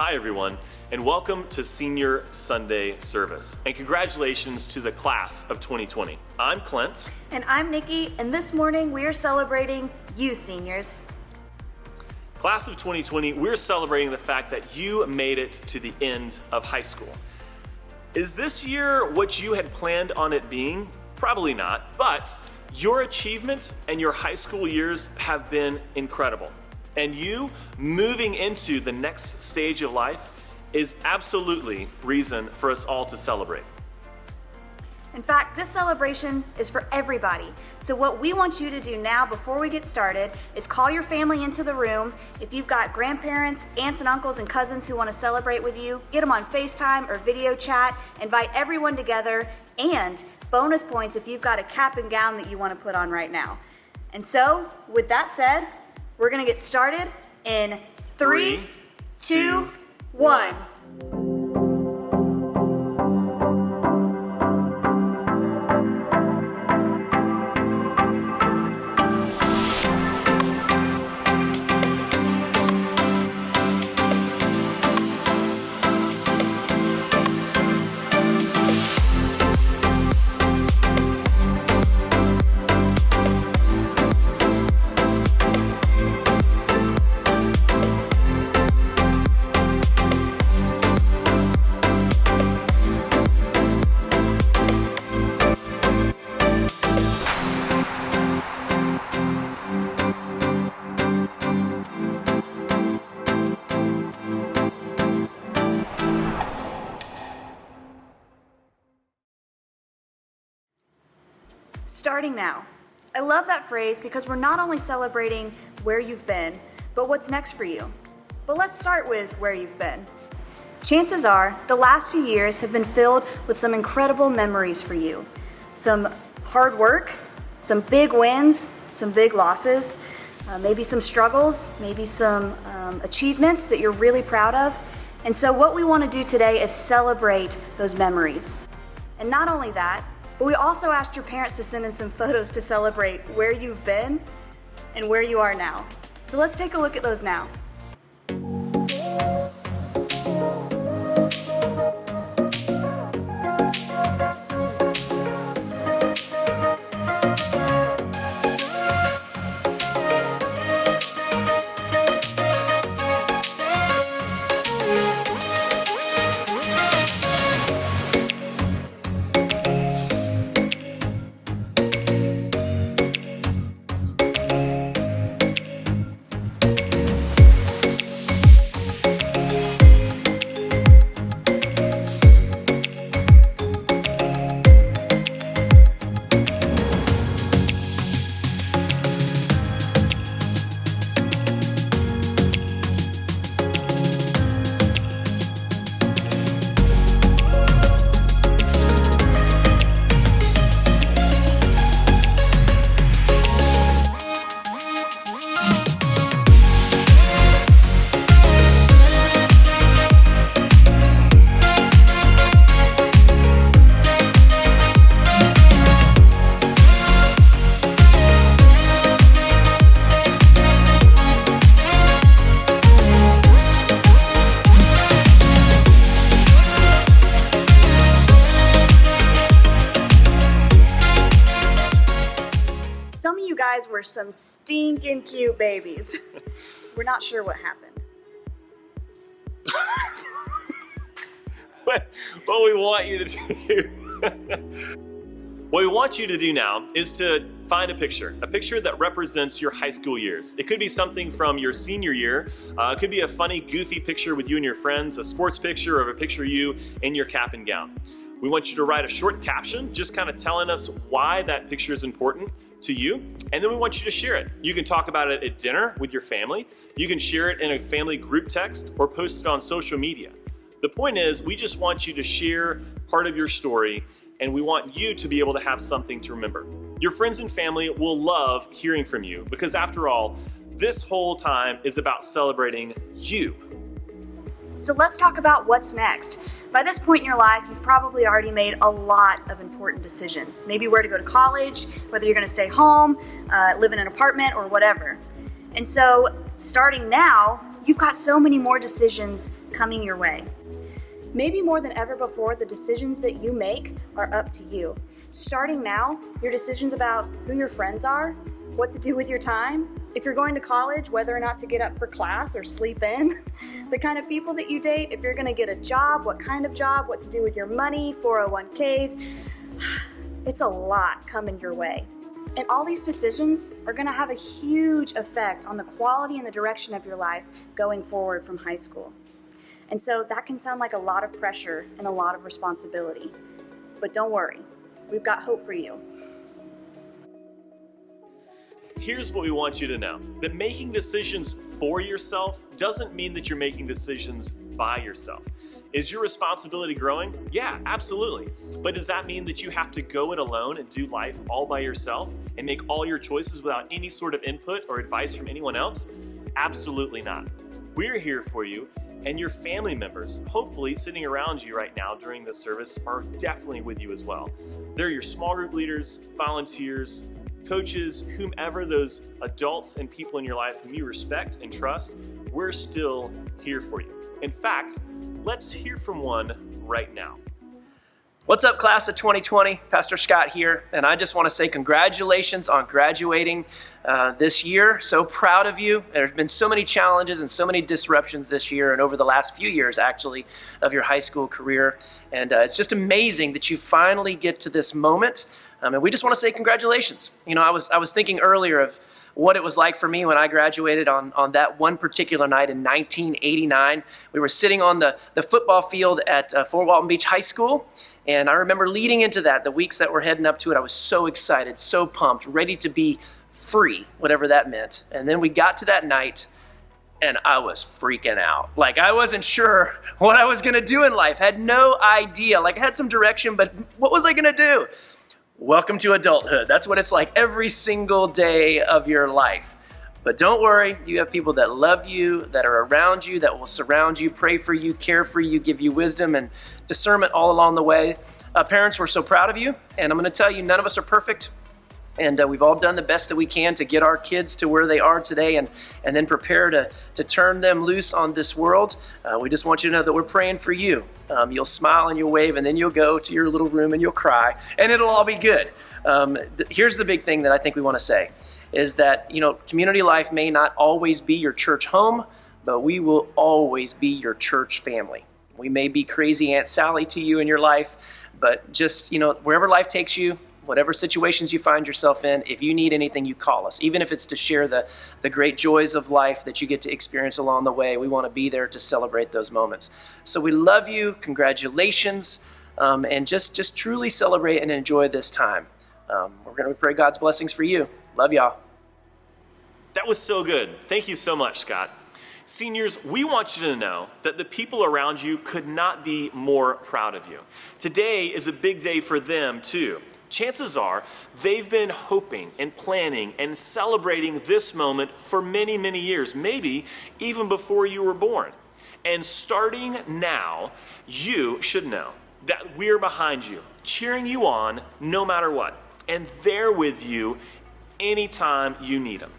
Hi everyone, and welcome to Senior Sunday Service. And congratulations to the class of 2020. I'm Clint. And I'm Nikki, and this morning we are celebrating you seniors. Class of 2020, we're celebrating the fact that you made it to the end of high school. Is this year what you had planned on it being? Probably not, but your achievement and your high school years have been incredible. And you moving into the next stage of life is absolutely reason for us all to celebrate. In fact, this celebration is for everybody. So what we want you to do now before we get started is call your family into the room. If you've got grandparents, aunts and uncles and cousins who want to celebrate with you, get them on FaceTime or video chat, invite everyone together, and bonus points if you've got a cap and gown that you want to put on right now. And so, with that said, we're gonna get started in 3, 2, 1. Starting now. I love that phrase because we're not only celebrating where you've been, but what's next for you. But let's start with where you've been. Chances are the last few years have been filled with some incredible memories for you. Some hard work, some big wins, some big losses, maybe some struggles, maybe some achievements that you're really proud of. And so what we want to do today is celebrate those memories. And not only that, but we also asked your parents to send in some photos to celebrate where you've been and where you are now. So let's take a look at those now. Some of you guys were some stinking cute babies. We're not sure what happened. What we want you to do what we want you to do now is to find a picture that represents your high school years. It could be something from your senior year. It could be a funny, goofy picture with you and your friends, a sports picture, or a picture of you in your cap and gown. We want you to write a short caption, just kind of telling us why that picture is important to you, and then we want you to share it. You can talk about it at dinner with your family. You can share it in a family group text or post it on social media. The point is, we just want you to share part of your story, and we want you to be able to have something to remember. Your friends and family will love hearing from you because after all, this whole time is about celebrating you. So let's talk about what's next. By this point in your life, you've probably already made a lot of important decisions. Maybe where to go to college, whether you're going to stay home, live in an apartment, or whatever. And so Starting now, you've got so many more decisions coming your way. Maybe more than ever before, the decisions that you make are up to you. Starting now, your decisions about who your friends are, what to do with your time, if you're going to college, whether or not to get up for class or sleep in, the kind of people that you date, if you're going to get a job, what kind of job, what to do with your money, 401ks. It's a lot coming your way. And all these decisions are going to have a huge effect on the quality and the direction of your life going forward from high school. And so that can sound like a lot of pressure and a lot of responsibility. But don't worry, we've got hope for you. Here's what we want you to know, that making decisions for yourself doesn't mean that you're making decisions by yourself. Is your responsibility growing? Yeah, absolutely. But does that mean that you have to go it alone and do life all by yourself and make all your choices without any sort of input or advice from anyone else? Absolutely not. We're here for you, and your family members, hopefully sitting around you right now during this service, are definitely with you as well. They're your small group leaders, volunteers, coaches, whomever those adults and people in your life whom you respect and trust. We're still here for you. In fact, let's hear from one right now. What's up, class of 2020? Pastor Scott here, and I just want to say congratulations on graduating this year. So proud of you. There's been so many challenges and so many disruptions this year and over the last few years, actually, of your high school career. And it's just amazing that you finally get to this moment. And we just want to say congratulations. You know, I was thinking earlier of what it was like for me when I graduated on that one particular night in 1989. We were sitting on the football field at Fort Walton Beach High School. And I remember leading into that, the weeks that were heading up to it, I was so excited, so pumped, ready to be free, whatever that meant. And then we got to that night, and I was freaking out. Like, I wasn't sure what I was going to do in life, had no idea. Like, I had some direction, but what was I going to do? Welcome to adulthood. That's what it's like every single day of your life. But don't worry, you have people that love you, that are around you, that will surround you, pray for you, care for you, give you wisdom and discernment all along the way. Parents, we're so proud of you, and I'm going to tell you, none of us are perfect. And we've all done the best that we can to get our kids to where they are today and then prepare to turn them loose on this world. We just want you to know that we're praying for you. You'll smile and you'll wave, and then you'll go to your little room and you'll cry, and it'll all be good. Here's the big thing that I think we want to say is that, you know, community life may not always be your church home, but we will always be your church family. We may be crazy Aunt Sally to you in your life, but just, you know, wherever life takes you, whatever situations you find yourself in, if you need anything, you call us. Even if it's to share the great joys of life that you get to experience along the way, we want to be there to celebrate those moments. So we love you. Congratulations. And just truly celebrate and enjoy this time. We're going to pray God's blessings for you. Love y'all. That was so good. Thank you so much, Scott. Seniors, we want you to know that the people around you could not be more proud of you. Today is a big day for them, too. Chances are they've been hoping and planning and celebrating this moment for many, many years, maybe even before you were born. And starting now, you should know that we're behind you, cheering you on no matter what, and they're with you anytime you need them.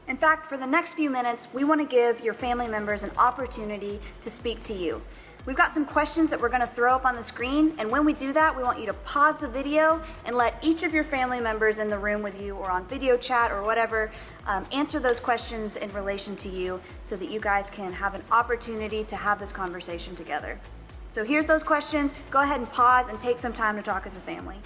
In fact, for the next few minutes, we want to give your family members an opportunity to speak to you. We've got some questions that we're going to throw up on the screen, and when we do that, we want you to pause the video and let each of your family members in the room with you or on video chat or whatever answer those questions in relation to you so that you guys can have an opportunity to have this conversation together. So here's those questions. Go ahead and pause and take some time to talk as a family.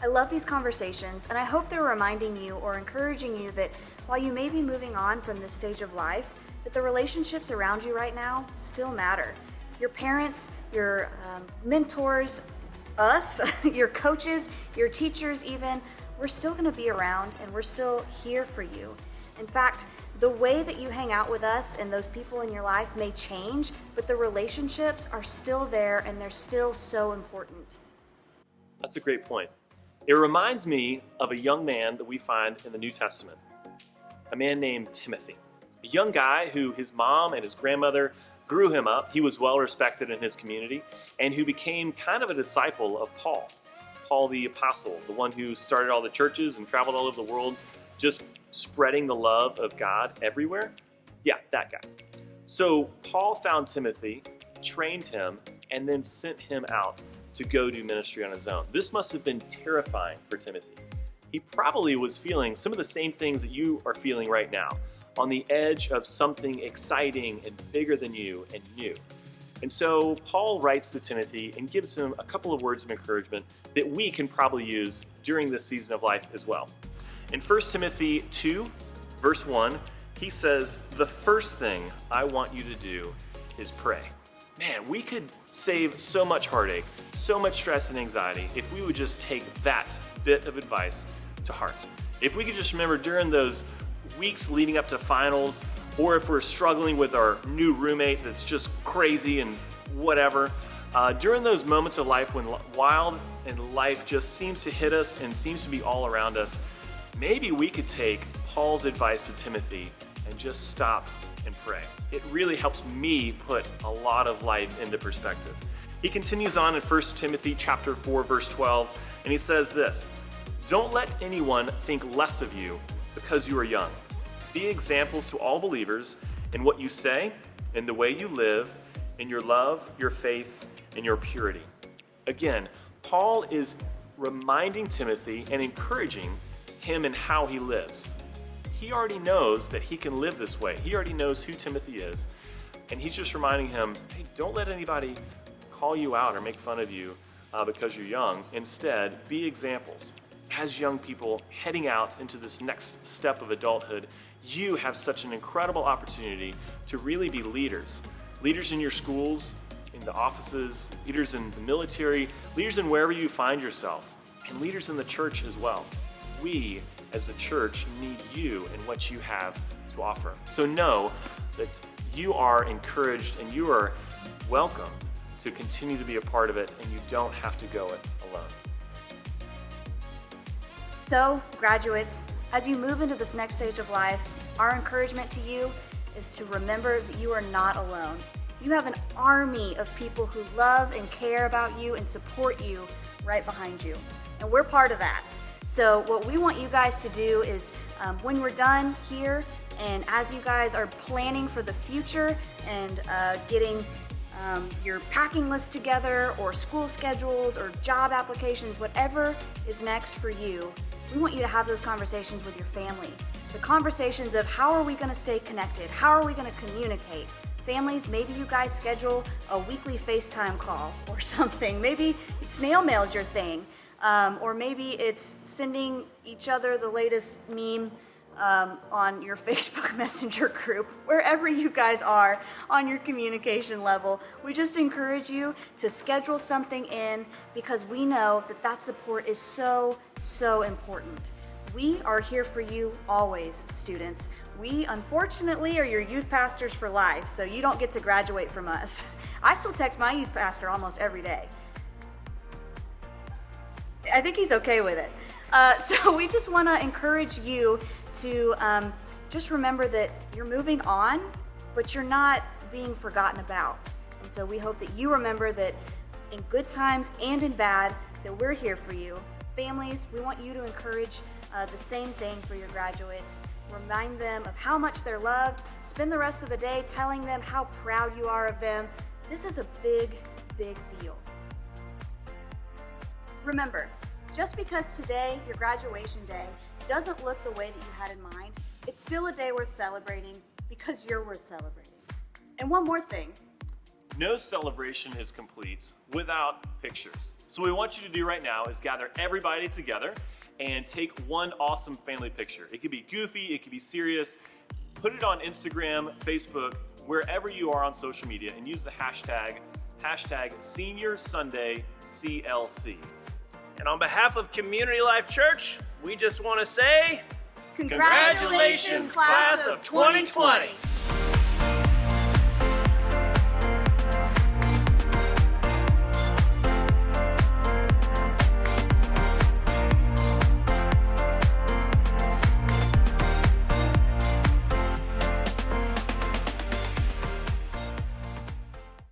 I love these conversations, and I hope they're reminding you or encouraging you that while you may be moving on from this stage of life, that the relationships around you right now still matter. Your parents, your mentors, us, your coaches, your teachers even, we're still going to be around and we're still here for you. In fact, the way that you hang out with us and those people in your life may change, but the relationships are still there and they're still so important. That's a great point. It reminds me of a young man that we find in the New Testament, a man named Timothy, a young guy who his mom and his grandmother grew him up. He was well respected in his community and who became kind of a disciple of Paul. Paul the Apostle, the one who started all the churches and traveled all over the world, just spreading the love of God everywhere? Yeah, that guy. So Paul found Timothy, trained him, and then sent him out to go do ministry on his own. This must have been terrifying for Timothy. He probably was feeling some of the same things that you are feeling right now, on the edge of something exciting and bigger than you and new. And so Paul writes to Timothy and gives him a couple of words of encouragement that we can probably use during this season of life as well. In 1 Timothy 2, verse 1, he says, "The first thing I want you to do is pray." Man, we could save so much heartache, so much stress and anxiety if we would just take that bit of advice to heart. If we could just remember during those weeks leading up to finals, or if we're struggling with our new roommate that's just crazy and whatever, during those moments of life when wild and life just seems to hit us and seems to be all around us, maybe we could take Paul's advice to Timothy and just stop and pray. It really helps me put a lot of life into perspective. He continues on in 1 Timothy chapter 4, verse 12, and he says this, "Don't let anyone think less of you because you are young. Be examples to all believers in what you say, in the way you live, in your love, your faith, and your purity." Again, Paul is reminding Timothy and encouraging him in how he lives. He already knows that he can live this way. He already knows who Timothy is. And he's just reminding him, hey, don't let anybody call you out or make fun of you because you're young. Instead, be examples. As young people heading out into this next step of adulthood, you have such an incredible opportunity to really be leaders. Leaders in your schools, in the offices, leaders in the military, leaders in wherever you find yourself, and leaders in the church as well. We, as the church, need you and what you have to offer. So know that you are encouraged and you are welcomed to continue to be a part of it, and you don't have to go it alone. So, graduates, as you move into this next stage of life, our encouragement to you is to remember that you are not alone. You have an army of people who love and care about you and support you right behind you. And we're part of that. So what we want you guys to do is when we're done here, and as you guys are planning for the future and getting your packing list together, or school schedules, or job applications, whatever is next for you, we want you to have those conversations with your family. The conversations of how are we going to stay connected? How are we going to communicate? Families, maybe you guys schedule a weekly FaceTime call or something. Maybe snail mail is your thing. Or maybe it's sending each other the latest meme on your Facebook Messenger group. Wherever you guys are on your communication level, we just encourage you to schedule something in, because we know that that support is so, so important. We are here for you always, students. We, unfortunately, are your youth pastors for life, so you don't get to graduate from us. I still text my youth pastor almost every day. I think he's okay with it. So we just want to encourage you to just remember that you're moving on, but you're not being forgotten about. And so we hope that you remember that in good times and in bad, that we're here for you. Families, we want you to encourage the same thing for your graduates. Remind them of how much they're loved. Spend the rest of the day telling them how proud you are of them. This is a big, big deal. Remember, just because today, your graduation day, doesn't look the way that you had in mind, it's still a day worth celebrating, because you're worth celebrating. And one more thing. No celebration is complete without pictures. So what we want you to do right now is gather everybody together and take one awesome family picture. It could be goofy, it could be serious. Put it on Instagram, Facebook, wherever you are on social media, and use the hashtag #SeniorSundayCLC. And on behalf of Community Life Church, we just want to say, Congratulations, class of 2020.